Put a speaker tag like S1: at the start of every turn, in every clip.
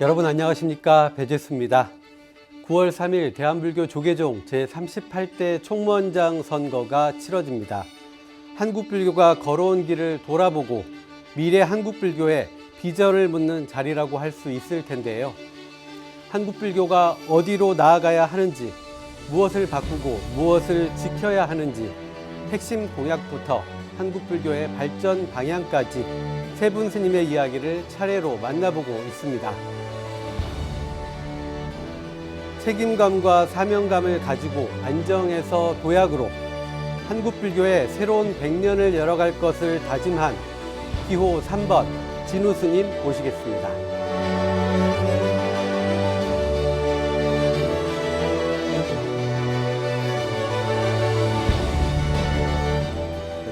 S1: 여러분 안녕하십니까, 배재수입니다. 9월 3일 대한불교 조계종 제38대 총무원장 선거가 치러집니다. 한국불교가 걸어온 길을 돌아보고 미래 한국불교의 비전을 묻는 자리라고 할 수 있을 텐데요. 한국불교가 어디로 나아가야 하는지, 무엇을 바꾸고 무엇을 지켜야 하는지, 핵심 공약부터 한국불교의 발전 방향까지 세 분 스님의 이야기를 차례로 만나보고 있습니다. 책임감과 사명감을 가지고 안정에서 도약으로 한국불교의 새로운 100년을 열어갈 것을 다짐한 기호 3번 진우 스님 모시겠습니다.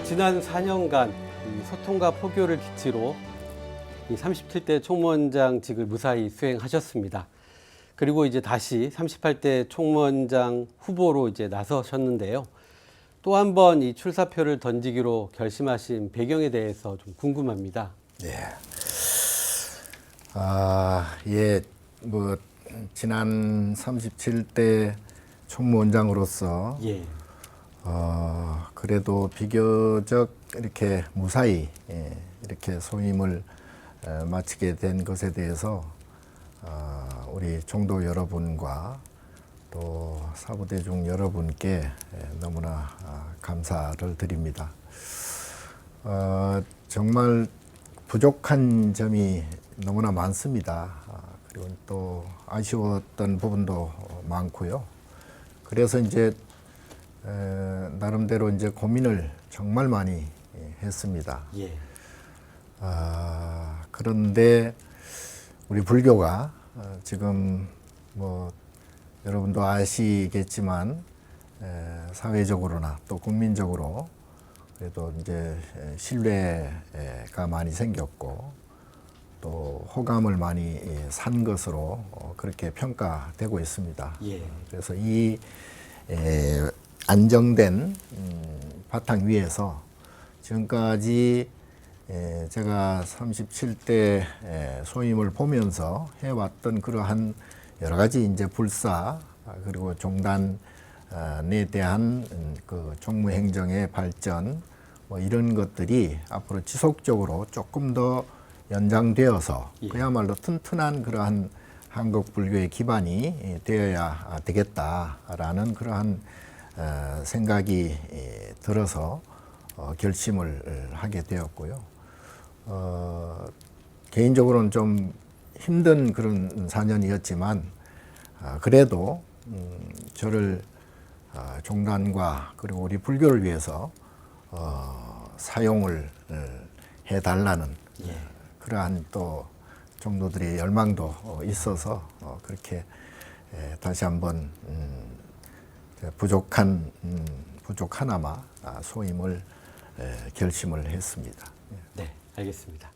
S1: 지난 4년간 소통과 포교를 기치로 37대 총무원장직을 무사히 수행하셨습니다. 그리고 이제 다시 38대 총무원장 후보로 이제 나서셨는데요. 또 한 번 이 출사표를 던지기로 결심하신 배경에 대해서 좀 궁금합니다.
S2: 지난 37대 총무원장으로서 그래도 비교적 이렇게 무사히 이렇게 소임을 마치게 된 것에 대해서 우리 종도 여러분과 또 사부대중 여러분께 너무나 감사를 드립니다. 정말 부족한 점이 너무나 많습니다. 그리고 또 아쉬웠던 부분도 많고요. 그래서 이제 나름대로 이제 고민을 정말 많이 했습니다. 그런데 우리 불교가 지금 여러분도 아시겠지만 사회적으로나 또 국민적으로 그래도 이제 신뢰가 많이 생겼고 또 호감을 많이 산 것으로 그렇게 평가되고 있습니다. 그래서 이 안정된 바탕 위에서 지금까지 제가 37대 소임을 보면서 해왔던 그러한 여러 가지 이제 불사 그리고 종단에 대한 그 종무행정의 발전 이런 것들이 앞으로 지속적으로 조금 더 연장되어서 그야말로 튼튼한 그러한 한국 불교의 기반이 되어야 되겠다라는 그러한 생각이 들어서 결심을 하게 되었고요. 개인적으로는 좀 힘든 그런 4년이었지만 그래도 저를 종단과 그리고 우리 불교를 위해서 사용을 해달라는 그러한 또 종도들의 열망도 있어서 그렇게 다시 한번 부족하나마 소임을 결심을 했습니다.
S1: 네, 알겠습니다.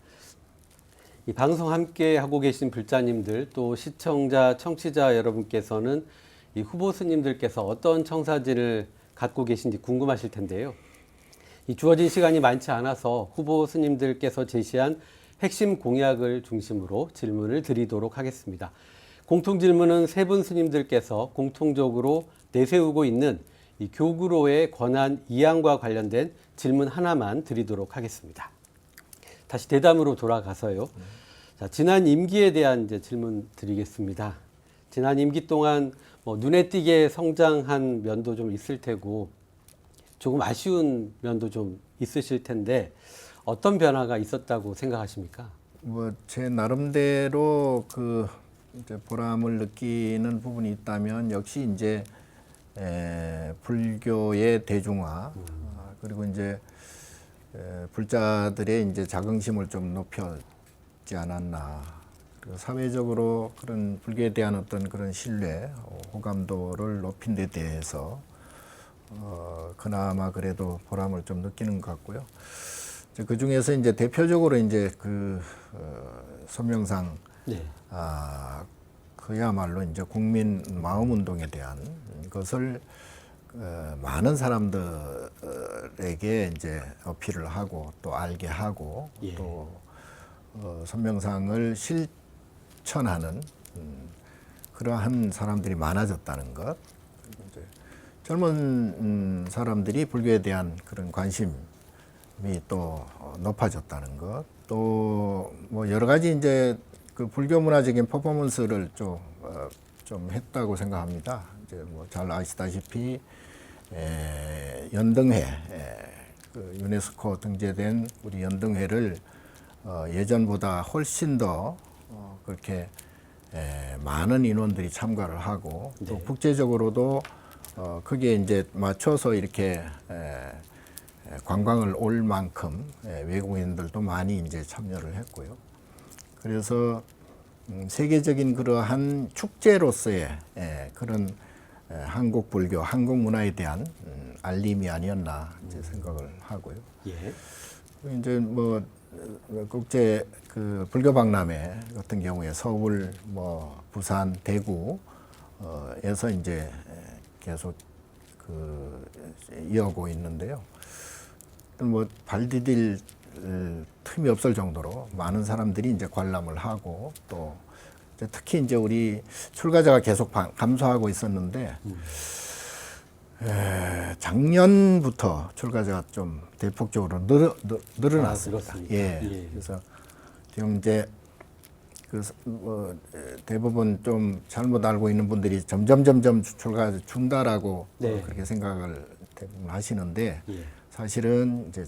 S1: 이 방송 함께 하고 계신 불자님들 또 시청자, 청취자 여러분께서는 이 후보 스님들께서 어떤 청사진을 갖고 계신지 궁금하실 텐데요. 이 주어진 시간이 많지 않아서 후보 스님들께서 제시한 핵심 공약을 중심으로 질문을 드리도록 하겠습니다. 공통 질문은 세 분 스님들께서 공통적으로 내세우고 있는 이 교구로의 권한 이양과 관련된 질문 하나만 드리도록 하겠습니다. 다시 대담으로 돌아가서요. 자, 지난 임기에 대한 이제 질문 드리겠습니다. 지난 임기 동안 눈에 띄게 성장한 면도 좀 있을 테고 조금 아쉬운 면도 좀 있으실 텐데 어떤 변화가 있었다고 생각하십니까?
S2: 제 나름대로 이제 보람을 느끼는 부분이 있다면 역시 이제 불교의 대중화 그리고 이제 불자들의 이제 자긍심을 좀 높였지 않았나. 그리고 사회적으로 그런 불교에 대한 어떤 그런 신뢰, 호감도를 높인 데 대해서 그나마 그래도 보람을 좀 느끼는 것 같고요. 그 중에서 이제 대표적으로 이제 소명상 그야말로 이제 국민 마음 운동에 대한 것을 많은 사람들에게 이제 어필을 하고 또 알게 하고 또 선명상을 추천하는 그러한 사람들이 많아졌다는 것. 그리고 이제 젊은 사람들이 불교에 대한 그런 관심이 또 높아졌다는 것. 또 뭐 여러 가지 이제 그 불교 문화적인 퍼포먼스를 좀 했다고 생각합니다. 이제 뭐 잘 아시다시피 연등회, 그 유네스코 등재된 우리 연등회를 예전보다 훨씬 더 그렇게 많은 인원들이 참가를 하고 또
S1: 네.
S2: 국제적으로도 거기에 이제 맞춰서 이렇게 관광을 올 만큼 외국인들도 많이 이제 참여를 했고요. 그래서 세계적인 그러한 축제로서의 그런 한국 불교, 한국 문화에 대한 알림이 아니었나 이제 생각을 하고요.
S1: 예.
S2: 이제 뭐 국제 그 불교 박람회 같은 경우에 서울, 뭐 부산, 대구에서 이제 계속 그 이어오고 있는데요. 뭐 발 디딜 틈이 없을 정도로 많은 사람들이 이제 관람을 하고 또 이제 특히 이제 우리 출가자가 계속 감소하고 있었는데 작년부터 출가자가 좀 대폭적으로 늘어났습니다. 예. 그래서 지금 이제 뭐 대부분 좀 잘못 알고 있는 분들이 점점 출가자 준다라고
S1: 네.
S2: 그렇게 생각을 대부분 하시는데
S1: 예.
S2: 사실은 이제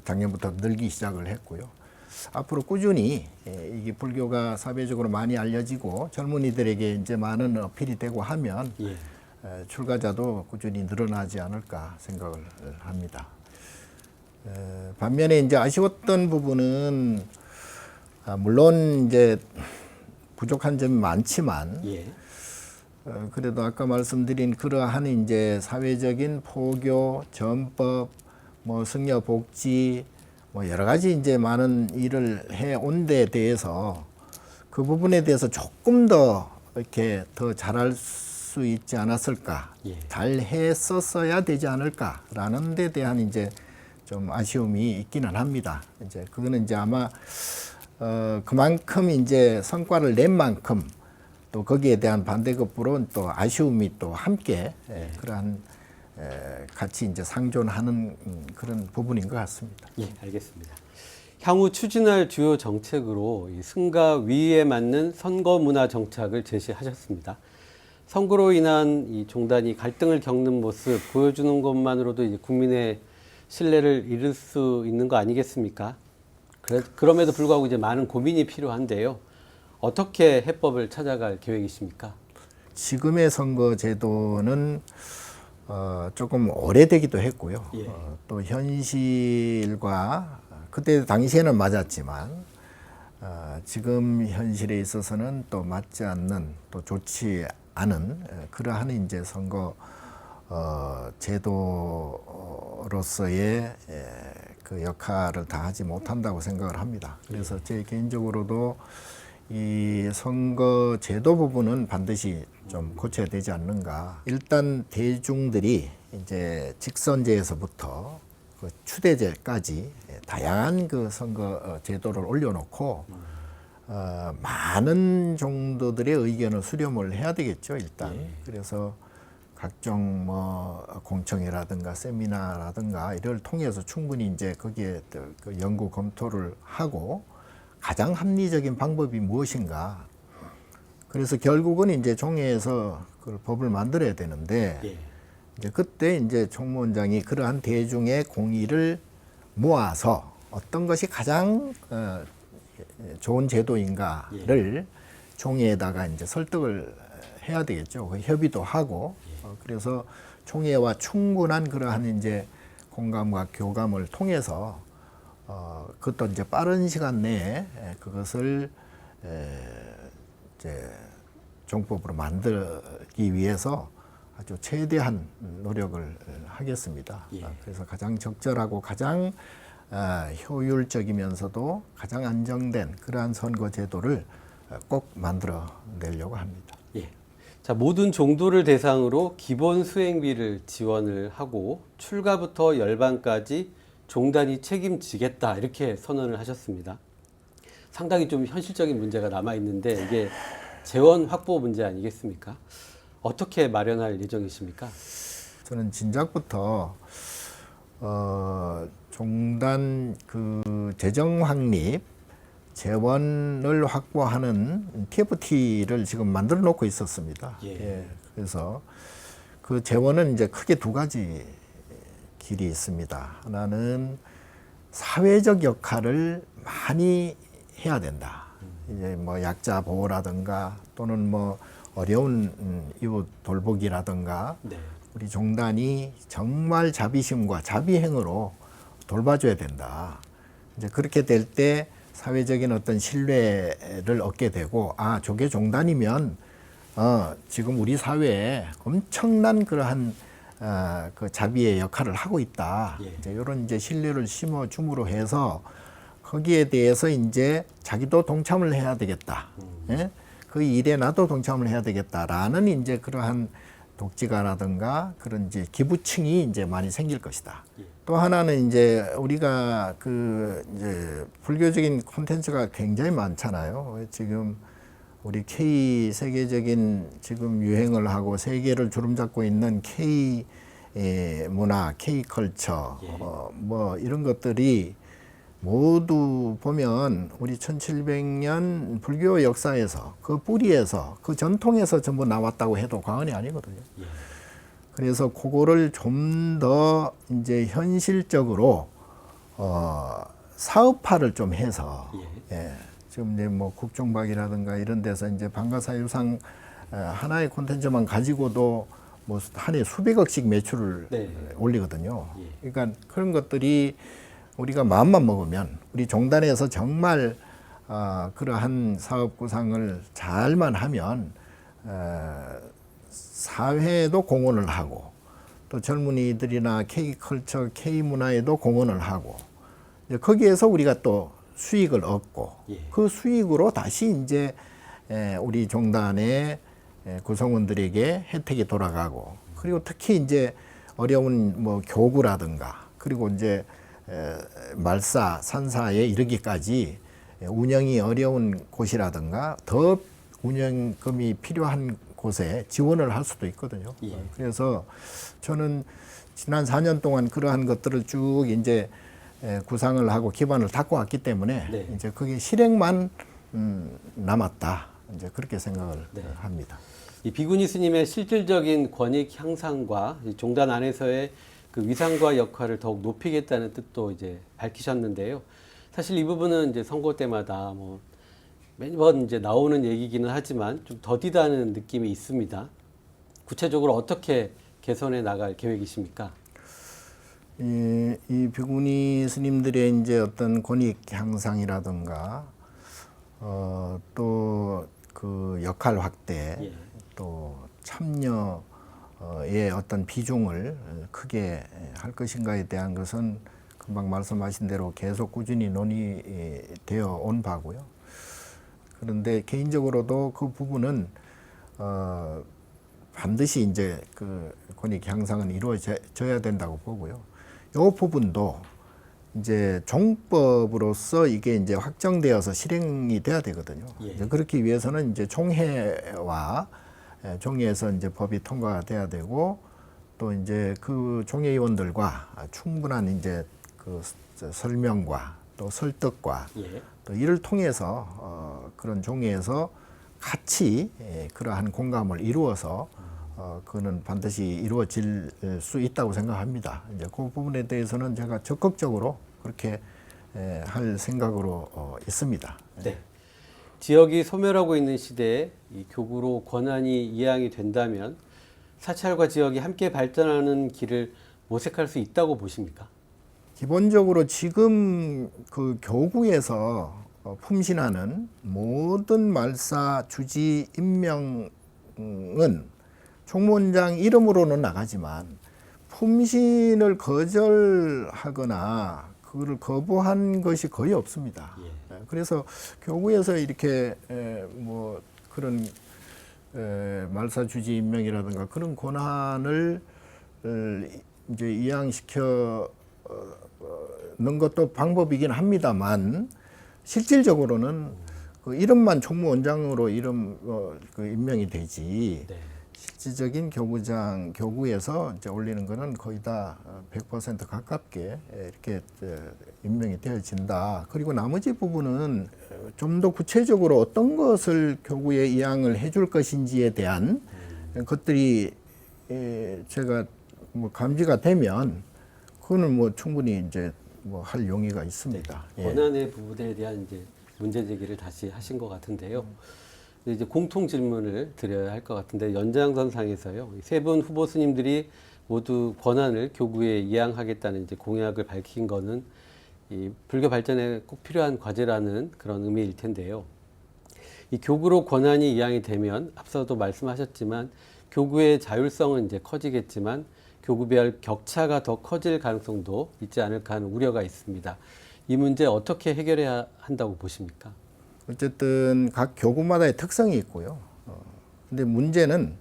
S2: 작년부터 늘기 시작을 했고요. 앞으로 꾸준히 이게 불교가 사회적으로 많이 알려지고 젊은이들에게 이제 많은 어필이 되고 하면
S1: 예.
S2: 출가자도 꾸준히 늘어나지 않을까 생각을 합니다. 반면에 이제 아쉬웠던 부분은 물론 이제 부족한 점이 많지만
S1: 예.
S2: 그래도 아까 말씀드린 그러한 이제 사회적인 포교, 전법, 뭐 승려 복지, 뭐 여러 가지 이제 많은 일을 해 온 데 대해서 그 부분에 대해서 조금 더 이렇게 더 잘할 수 있지 않았을까,
S1: 예.
S2: 잘 했었어야 되지 않을까라는 데 대한 이제 좀 아쉬움이 있기는 합니다. 이제 그거는 이제 아마 그만큼 이제 성과를 낸 만큼 또 거기에 대한 반대급부로 또 아쉬움이 또 함께 그러한 같이 이제 상존하는 그런 부분인 것 같습니다.
S1: 예, 알겠습니다. 향후 추진할 주요 정책으로 이 승가 위에 맞는 선거 문화 정착을 제시하셨습니다. 선거로 인한 이 종단이 갈등을 겪는 모습 보여주는 것만으로도 이제 국민의 신뢰를 잃을 수 있는 거 아니겠습니까? 그럼에도 불구하고 이제 많은 고민이 필요한데요. 어떻게 해법을 찾아갈 계획이십니까?
S2: 지금의 선거 제도는 조금 오래되기도 했고요.
S1: 예.
S2: 또 현실과 그때 당시에는 맞았지만 지금 현실에 있어서는 또 맞지 않는 또 좋지 않은 그러한 이제 선거 제도로서의 그 역할을 다하지 못한다고 생각을 합니다. 그래서 제 개인적으로도 이 선거 제도 부분은 반드시 좀 고쳐야 되지 않는가. 일단 대중들이 이제 직선제에서부터 그 추대제까지 다양한 그 선거 제도를 올려놓고 많은 정도들의 의견을 수렴을 해야 되겠죠, 일단. 그래서 각종 뭐 공청회라든가 세미나라든가 이를 통해서 충분히 이제 거기에 그 연구 검토를 하고 가장 합리적인 방법이 무엇인가. 그래서 결국은 이제 총회에서 그 법을 만들어야 되는데
S1: 예.
S2: 이제 그때 이제 총무원장이 그러한 대중의 공의를 모아서 어떤 것이 가장 좋은 제도인가를 총회에다가 이제 설득을 해야 되겠죠. 협의도 하고 그래서 총회와 충분한 그러한 이제 공감과 교감을 통해서 그것도 이제 빠른 시간 내에 그것을 이제 정법으로 만들기 위해서 아주 최대한 노력을 하겠습니다.
S1: 예.
S2: 그래서 가장 적절하고 가장 효율적이면서도 가장 안정된 그러한 선거 제도를 꼭 만들어 내려고 합니다.
S1: 예. 자, 모든 종도를 대상으로 기본 수행비를 지원을 하고 출가부터 열반까지 종단이 책임지겠다 이렇게 선언을 하셨습니다. 상당히 좀 현실적인 문제가 남아 있는데 이게 재원 확보 문제 아니겠습니까? 어떻게 마련할 예정이십니까?
S2: 저는 진작부터 종단 그 재정 확립 재원을 확보하는 TFT를 지금 만들어 놓고 있었습니다.
S1: 예.
S2: 그래서 그 재원은 이제 크게 두 가지 길이 있습니다. 하나는 사회적 역할을 많이 해야 된다. 이제 뭐 약자 보호라든가 또는 뭐 어려운 이웃 돌보기라든가
S1: 네.
S2: 우리 종단이 정말 자비심과 자비행으로 돌봐줘야 된다. 이제 그렇게 될 때 사회적인 어떤 신뢰를 얻게 되고, 아, 저게 종단이면 지금 우리 사회에 엄청난 그러한 그 자비의 역할을 하고 있다.
S1: 예.
S2: 이제 이런 이제 신뢰를 심어줌으로 해서 거기에 대해서 이제 자기도 동참을 해야 되겠다. 예? 그 일에 나도 동참을 해야 되겠다라는 이제 그러한 독지가라든가 그런 이제 기부층이 이제 많이 생길 것이다.
S1: 예.
S2: 또 하나는 이제 우리가 그 이제 불교적인 콘텐츠가 굉장히 많잖아요. 지금 우리 K 세계적인 지금 유행을 하고 세계를 주름잡고 있는 K 문화, K 컬처,
S1: 예.
S2: 뭐 이런 것들이 모두 보면 우리 1700년 불교 역사에서 그 뿌리에서 그 전통에서 전부 나왔다고 해도 과언이 아니거든요.
S1: 예.
S2: 그래서 그거를 좀 더 이제 현실적으로 사업화를 좀 해서 예. 지금 이제 뭐 국정박이라든가 이런 데서 이제 방가사유상 하나의 콘텐츠만 가지고도 뭐 한 해 수백억씩 매출을
S1: 네.
S2: 올리거든요.
S1: 예.
S2: 그러니까 그런 것들이 우리가 마음만 먹으면 우리 종단에서 정말 그러한 사업 구상을 잘만 하면 사회에도 공헌을 하고 또 젊은이들이나 K컬처, K문화에도 공헌을 하고 거기에서 우리가 또 수익을 얻고
S1: 예.
S2: 그 수익으로 다시 이제 우리 종단의 구성원들에게 혜택이 돌아가고 그리고 특히 이제 어려운 뭐 교구라든가 그리고 이제 말사, 산사에 이르기까지 운영이 어려운 곳이라든가 더 운영금이 필요한 곳에 지원을 할 수도 있거든요.
S1: 예.
S2: 그래서 저는 지난 4년 동안 그러한 것들을 쭉 이제 구상을 하고 기반을 닦고 왔기 때문에
S1: 네.
S2: 이제 그게 실행만 남았다. 이제 그렇게 생각을
S1: 네.
S2: 합니다.
S1: 이 비구니 스님의 실질적인 권익 향상과 이 종단 안에서의 그 위상과 역할을 더욱 높이겠다는 뜻도 이제 밝히셨는데요. 사실 이 부분은 이제 선거 때마다 뭐 매번 이제 나오는 얘기기는 하지만 좀 더디다는 느낌이 있습니다. 구체적으로 어떻게 개선해 나갈 계획이십니까?
S2: 이 비구니 스님들의 이제 어떤 권익 향상이라든가 또 그 역할 확대
S1: 예.
S2: 또 참여의 어떤 비중을 크게 할 것인가에 대한 것은 금방 말씀하신 대로 계속 꾸준히 논의되어 온 바고요. 그런데 개인적으로도 그 부분은 반드시 이제 그 권익 향상은 이루어져야 된다고 보고요. 이 부분도 이제 종법으로서 이게 이제 확정되어서 실행이 돼야 되거든요.
S1: 예.
S2: 이제 그렇기 위해서는 이제 총회와 총회에서 이제 법이 통과가 돼야 되고 또 이제 그 총회의원들과 충분한 이제 그 설명과 또 설득과
S1: 예.
S2: 또 이를 통해서 그런 종회에서 같이 그러한 공감을 이루어서 그는 반드시 이루어질 수 있다고 생각합니다. 이제 그 부분에 대해서는 제가 적극적으로 그렇게 할 생각으로 있습니다.
S1: 네. 지역이 소멸하고 있는 시대에 이 교구로 권한이 이양이 된다면 사찰과 지역이 함께 발전하는 길을 모색할 수 있다고 보십니까?
S2: 기본적으로 지금 그 교구에서 품신하는 모든 말사 주지 임명은 총무원장 이름으로는 나가지만 품신을 거절하거나 그거를 거부한 것이 거의 없습니다.
S1: 예.
S2: 그래서 교구에서 이렇게 뭐 그런 말사 주지 임명이라든가 그런 권한을 이제 이양시켜 는 것도 방법이긴 합니다만 실질적으로는 그 이름만 총무원장으로 그 임명이 되지.
S1: 네.
S2: 실질적인 교구장, 교구에서 이제 올리는 거는 거의 다 100% 가깝게 이렇게 임명이 되어진다. 그리고 나머지 부분은 좀 더 구체적으로 어떤 것을 교구에 이양을 해줄 것인지에 대한 것들이 제가 뭐 감지가 되면 그거는 뭐 충분히 이제 뭐 할 용의가 있습니다. 예.
S1: 권한의 부분에 대한 이제 문제 제기를 다시 하신 것 같은데요. 이제 공통 질문을 드려야 할 것 같은데 연장선상에서요. 세 분 후보 스님들이 모두 권한을 교구에 이양하겠다는 이제 공약을 밝힌 거는 이 불교 발전에 꼭 필요한 과제라는 그런 의미일 텐데요. 이 교구로 권한이 이양이 되면 앞서도 말씀하셨지만 교구의 자율성은 이제 커지겠지만 교구별 격차가 더 커질 가능성도 있지 않을까 하는 우려가 있습니다. 이 문제 어떻게 해결해야 한다고 보십니까?
S2: 어쨌든 각 교구마다의 특성이 있고요. 근데 문제는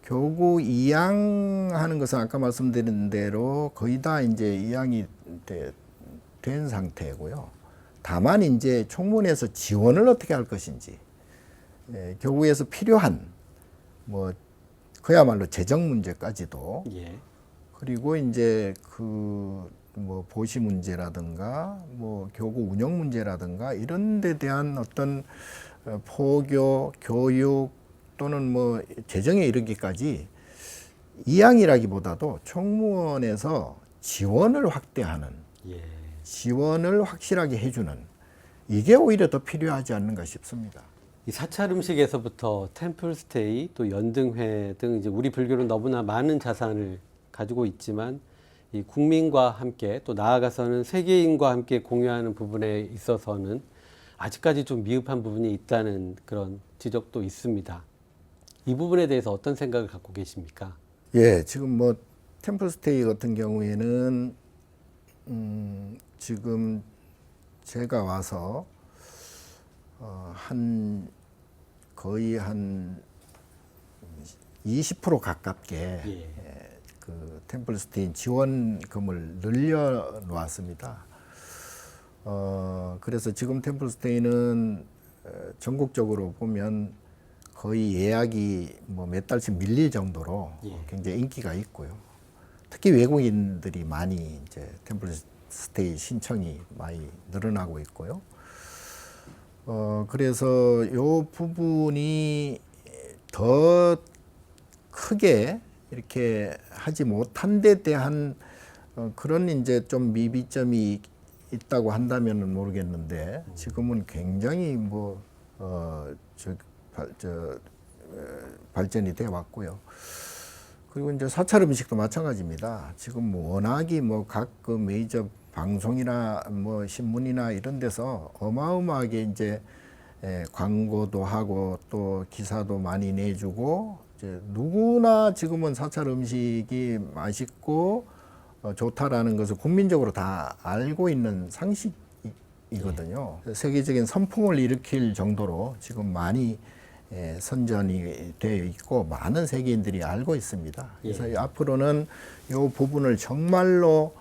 S2: 교구 이양하는 것은 아까 말씀드린 대로 거의 다 이제 이양이 된 상태고요. 다만 이제 총무원에서 지원을 어떻게 할 것인지, 교구에서 필요한 뭐 그야말로 재정 문제까지도,
S1: 예.
S2: 그리고 이제 그 뭐 보시 문제라든가 뭐 교구 운영 문제라든가 이런 데 대한 어떤 포교, 교육 또는 뭐 재정에 이르기까지 이양이라기보다도 총무원에서 지원을 확대하는,
S1: 예.
S2: 지원을 확실하게 해주는, 이게 오히려 더 필요하지 않는가 싶습니다.
S1: 이 사찰 음식에서부터 템플스테이 또 연등회 등 이제 우리 불교는 너무나 많은 자산을 가지고 있지만 이 국민과 함께 또 나아가서는 세계인과 함께 공유하는 부분에 있어서는 아직까지 좀 미흡한 부분이 있다는 그런 지적도 있습니다. 이 부분에 대해서 어떤 생각을 갖고 계십니까?
S2: 예, 지금 뭐 템플스테이 같은 경우에는 지금 제가 와서 거의 한 20% 가깝게
S1: 예.
S2: 그 템플스테이 지원금을 늘려 놓았습니다. 그래서 지금 템플스테이는 전국적으로 보면 거의 예약이 뭐 몇 달씩 밀릴 정도로
S1: 예.
S2: 굉장히 인기가 있고요. 특히 외국인들이 많이 이제 템플스테이 신청이 많이 늘어나고 있고요. 그래서 요 부분이 더 크게 이렇게 하지 못한 데 대한 그런 이제 좀 미비점이 있다고 한다면은 모르겠는데 지금은 굉장히 뭐 발전이 돼 왔고요. 그리고 이제 사찰 음식도 마찬가지입니다. 지금 뭐 워낙이 뭐 각 그 메이저 방송이나 뭐 신문이나 이런 데서 어마어마하게 이제 광고도 하고 또 기사도 많이 내주고 이제 누구나 지금은 사찰 음식이 맛있고 좋다라는 것을 국민적으로 다 알고 있는 상식이거든요. 세계적인 선풍을 일으킬 정도로 지금 많이 선전이 되어 있고 많은 세계인들이 알고 있습니다. 그래서 앞으로는 이 부분을 정말로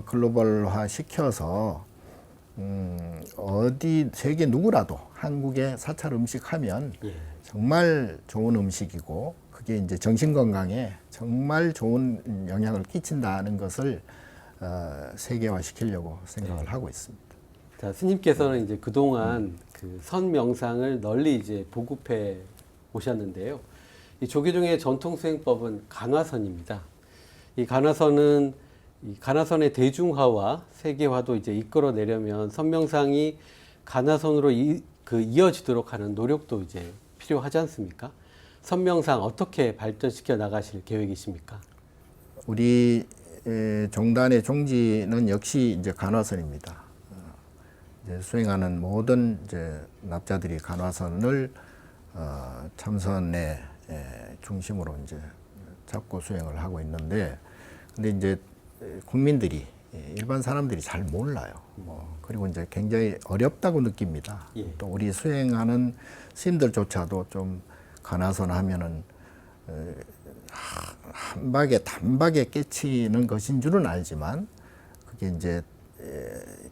S2: 글로벌화 시켜서 어디 세계 누구라도 한국의 사찰 음식 하면 정말 좋은 음식이고 그게 이제 정신 건강에 정말 좋은 영향을 끼친다는 것을 세계화 시키려고 생각을 하고 있습니다.
S1: 자, 스님께서는 이제 그동안 그 선 명상을 널리 이제 보급해 오셨는데요. 이 조계종의 전통 수행법은 간화선입니다. 이 간화선의 대중화와 세계화도 이제 이끌어내려면 선명상이 간화선으로 이어지도록 하는 노력도 이제 필요하지 않습니까? 선명상 어떻게 발전시켜 나가실 계획이십니까?
S2: 우리 종단의 종지는 역시 이제 간화선입니다. 이제 수행하는 모든 이제 납자들이 간화선을 참선의 중심으로 이제 잡고 수행을 하고 있는데, 근데 이제 국민들이 일반 사람들이 잘 몰라요. 그리고 이제 굉장히 어렵다고 느낍니다. 또 우리 수행하는 스님들조차도 좀 간화선 하면은 한 방에 단박에 깨치는 것인 줄은 알지만 그게 이제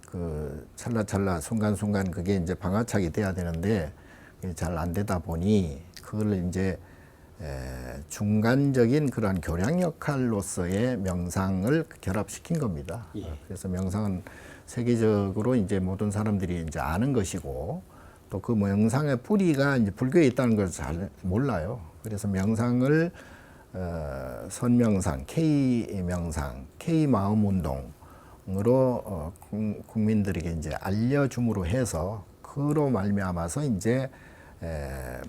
S2: 그 찰나찰나 순간순간 그게 이제 방아착이 돼야 되는데 잘 안 되다 보니 그걸 이제 중간적인 그러한 교량 역할로서의 명상을 결합시킨 겁니다.
S1: 예.
S2: 그래서 명상은 세계적으로 이제 모든 사람들이 이제 아는 것이고 또 그 명상의 뿌리가 이제 불교에 있다는 걸 잘 몰라요. 그래서 명상을 선명상, K명상, K마음운동으로 국민들에게 이제 알려줌으로 해서 그로 말미암아서 이제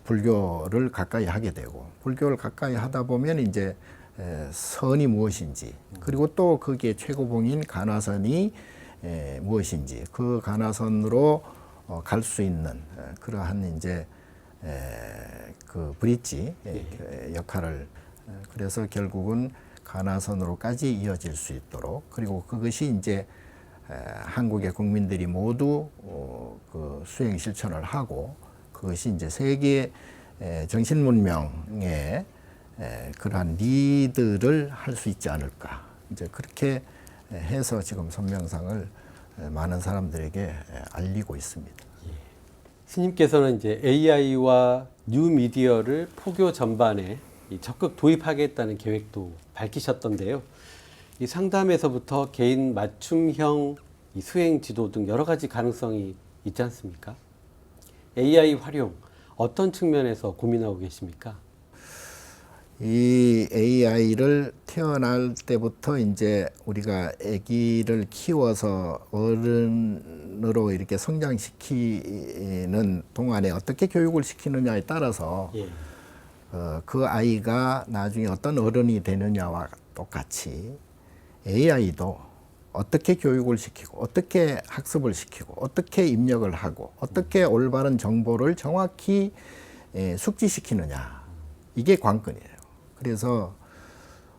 S2: 불교를 가까이 하게 되고 불교를 가까이 하다 보면 이제 선이 무엇인지 그리고 또 거기에 최고봉인 간화선이 무엇인지 그 간화선으로 갈 수 있는 그러한 이제 그 브릿지 역할을 그래서 결국은 간화선으로까지 이어질 수 있도록 그리고 그것이 이제 한국의 국민들이 모두 그 수행 실천을 하고 그것이 이제 세계 정신 문명의 그러한 리드를 할 수 있지 않을까 이제 그렇게 해서 지금 선명상을 많은 사람들에게 알리고 있습니다.
S1: 스님께서는 이제 AI와 뉴미디어를 포교 전반에 적극 도입하겠다는 계획도 밝히셨던데요. 이 상담에서부터 개인 맞춤형 이 수행 지도 등 여러 가지 가능성이 있지 않습니까? AI 활용 어떤 측면에서 고민하고 계십니까?
S2: 이 AI를 태어날 때부터 이제 우리가 아기를 키워서 어른으로 이렇게 성장시키는 동안에 어떻게 교육을 시키느냐에 따라서
S1: 예.
S2: 그 아이가 나중에 어떤 어른이 되느냐와 똑같이 AI도 어떻게 교육을 시키고 어떻게 학습을 시키고 어떻게 입력을 하고 어떻게 올바른 정보를 정확히 숙지시키느냐 이게 관건이에요. 그래서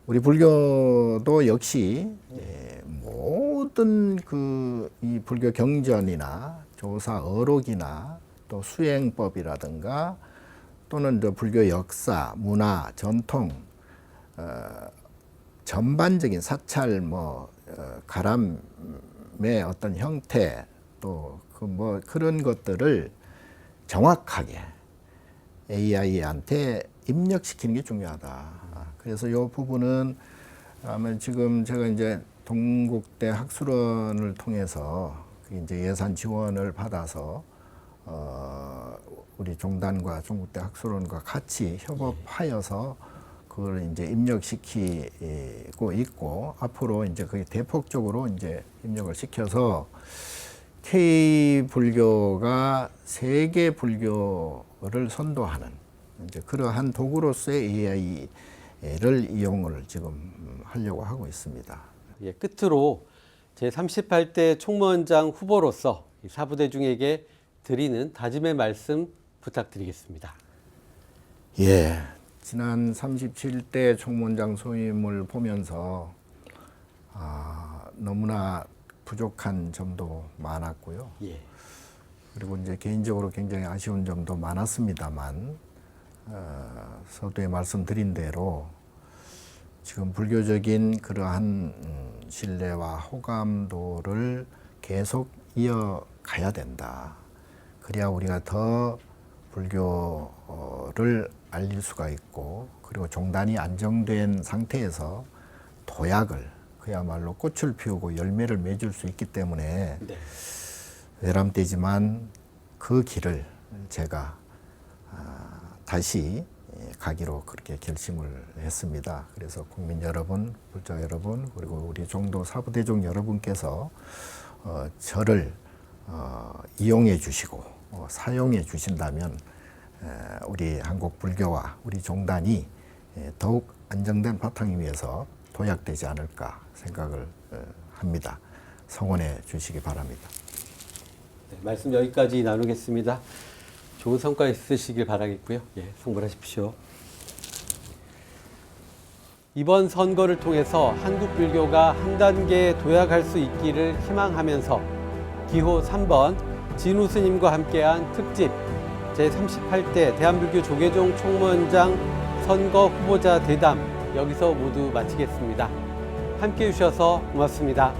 S2: 우리 불교도 역시 모든 그 이 불교 경전이나 조사 어록이나 또 수행법이라든가 또는 저 불교 역사, 문화, 전통 전반적인 사찰 가람의 어떤 형태 또 그 그런 것들을 정확하게 AI한테 입력시키는 게 중요하다. 그래서 이 부분은 아마 지금 제가 이제 동국대 학술원을 통해서 이제 예산 지원을 받아서 우리 종단과 종국대 학술원과 같이 협업하여서 그걸 이제 입력시키고 있고 앞으로 이제 그게 대폭적으로 이제 입력을 시켜서 K 불교가 세계 불교를 선도하는 이제 그러한 도구로서의 AI를 이용을 지금 하려고 하고 있습니다.
S1: 예, 끝으로 제38대 총무원장 후보로서 사부대중에게 드리는 다짐의 말씀 부탁드리겠습니다.
S2: 예, 지난 37대 총무원장 소임을 보면서 너무나 부족한 점도 많았고요.
S1: 예.
S2: 그리고 이제 개인적으로 굉장히 아쉬운 점도 많았습니다만 서두에 말씀드린 대로 지금 불교적인 그러한 신뢰와 호감도를 계속 이어가야 된다. 그래야 우리가 더 불교를 알릴 수가 있고 그리고 종단이 안정된 상태에서 도약을 그야말로 꽃을 피우고 열매를 맺을 수 있기 때문에
S1: 네.
S2: 외람되지만 그 길을 제가 다시 가기로 그렇게 결심을 했습니다. 그래서 국민 여러분, 불자 여러분, 그리고 우리 종도 사부대중 여러분께서 저를 이용해 주시고 사용해 주신다면 우리 한국 불교와 우리 종단이 더욱 안정된 바탕 위에서 도약되지 않을까 생각을 합니다. 성원해 주시기 바랍니다.
S1: 네, 말씀 여기까지 나누겠습니다. 좋은 성과 있으시길 바라겠고요. 예, 성불하십시오. 이번 선거를 통해서 한국 불교가 한 단계 도약할 수 있기를 희망하면서 기호 3번 진우 스님과 함께한 특집 제38대 대한불교 조계종 총무원장 선거 후보자 대담 여기서 모두 마치겠습니다. 함께해 주셔서 고맙습니다.